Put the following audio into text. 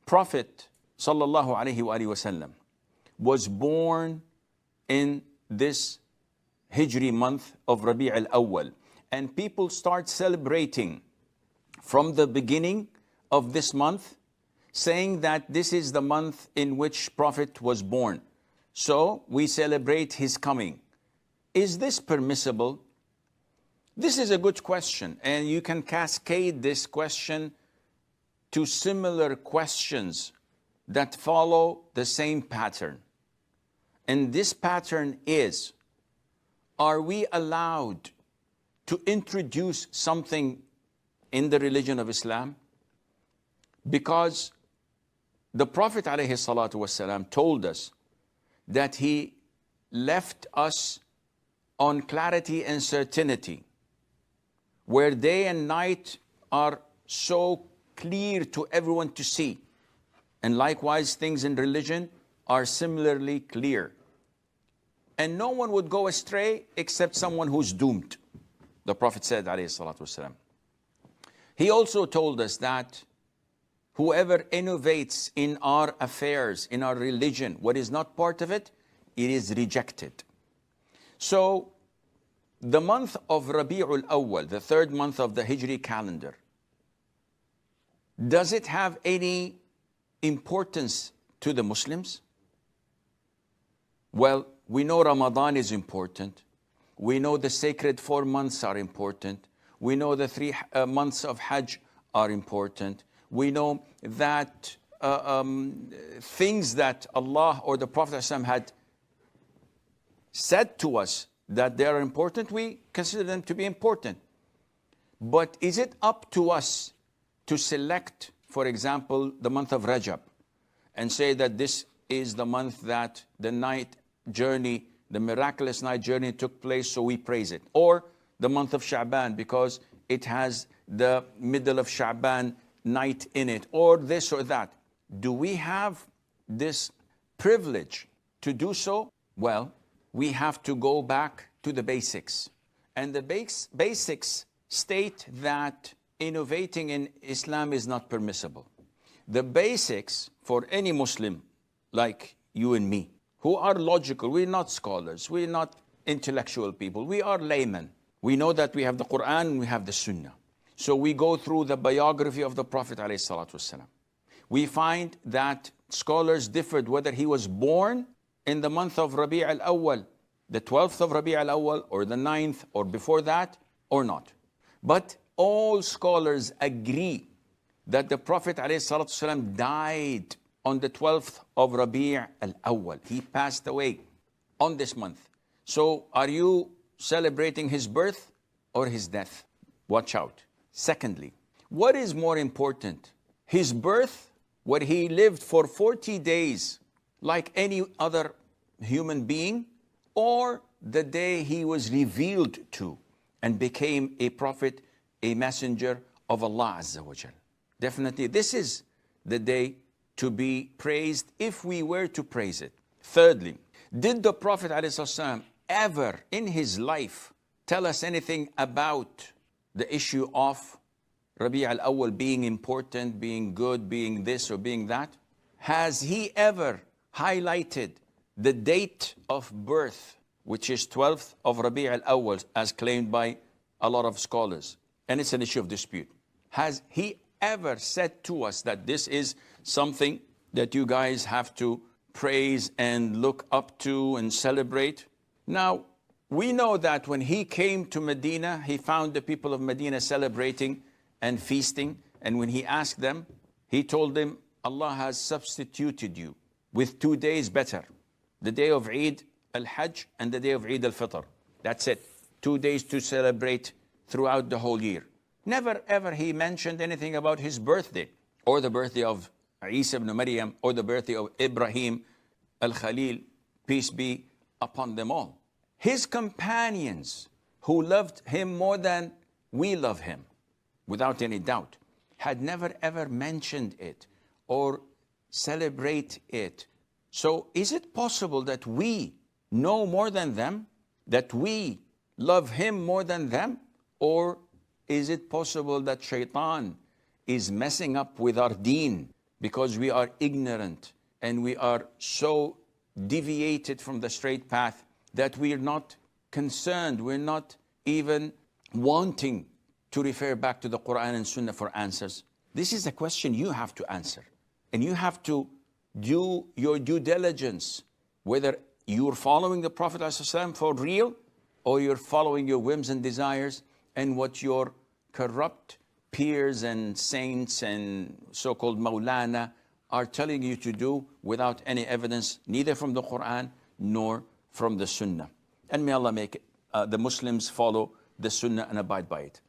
Prophet sallallahu alaihi wasallam was born in this Hijri month of Rabi' al-Awwal, and people start celebrating from the beginning of this month, saying that this is the month in which Prophet was born. So we celebrate his coming. Is this permissible? This is a good question, and you can cascade this question to similar questions that follow the same pattern. And this pattern is, are we allowed to introduce something in the religion of Islam? Because the Prophet ﷺ told us that he left us on clarity and certainty, where day and night are so clear to everyone to see. And likewise, things in religion are similarly clear. And no one would go astray except someone who's doomed. The Prophet said, ﷺ. He also told us that whoever innovates in our affairs, in our religion, what is not part of it, it is rejected. So the month of Rabi'ul Awwal, the third month of the Hijri calendar, does it have any importance to the Muslims? Well, we know Ramadan is important. We know the sacred 4 months are important. We know the 3 months of Hajj are important. We know that things that Allah or the Prophet ﷺ had said to us that they are important, we consider them to be important. But is it up to us to select, for example, the month of Rajab and say that this is the month that the night journey, the miraculous night journey took place, so we praise it? Or the month of Sha'ban because it has the middle of Sha'ban night in it, or this or that? Do we have this privilege to do so? Well, we have to go back to the basics. And the basics state that innovating in Islam is not permissible. The basics for any Muslim like you and me, who are logical, we're not scholars, we're not intellectual people, we are laymen. We know that we have the Quran and we have the Sunnah. So we go through the biography of the Prophet ﷺ. We find that scholars differed whether he was born in the month of Rabi' al-Awwal, the 12th of Rabi' al-Awwal, or the 9th, or before that, or not. But all scholars agree that the Prophet ﷺ died on the 12th of Rabi' al-Awwal. He passed away on this month. So are you celebrating his birth or his death? Watch out. Secondly, what is more important? His birth, where he lived for 40 days like any other human being, or the day he was revealed to and became a prophet, a messenger of Allah Azza wa Jal? Definitely, this is the day to be praised if we were to praise it. Thirdly, did the Prophet ﷺ ever in his life tell us anything about the issue of Rabi' al-Awwal being important, being good, being this or being that? Has he ever highlighted the date of birth, which is 12th of Rabi' al-Awwal, as claimed by a lot of scholars? And it's an issue of dispute. Has he ever said to us that this is something that you guys have to praise and look up to and celebrate? Now, we know that when he came to Medina, he found the people of Medina celebrating and feasting. And when he asked them, he told them, Allah has substituted you with 2 days better. The day of Eid al-Hajj and the day of Eid al-Fitr. That's it. 2 days to celebrate throughout the whole year. Never ever he mentioned anything about his birthday, or the birthday of Isa ibn Maryam, or the birthday of Ibrahim al-Khalil, peace be upon them all. His companions, who loved him more than we love him, without any doubt, had never ever mentioned it or celebrate it. So is it possible that we know more than them, that we love him more than them? Or is it possible that shaitan is messing up with our deen because we are ignorant and we are so deviated from the straight path that we are not concerned, we're not even wanting to refer back to the Quran and Sunnah for answers? This is a question you have to answer. And you have to do your due diligence, whether you're following the Prophet ﷺ for real, or you're following your whims and desires and what your corrupt peers and saints and so-called Maulana are telling you to do without any evidence, neither from the Quran nor from the Sunnah. And may Allah make the Muslims follow the Sunnah and abide by it.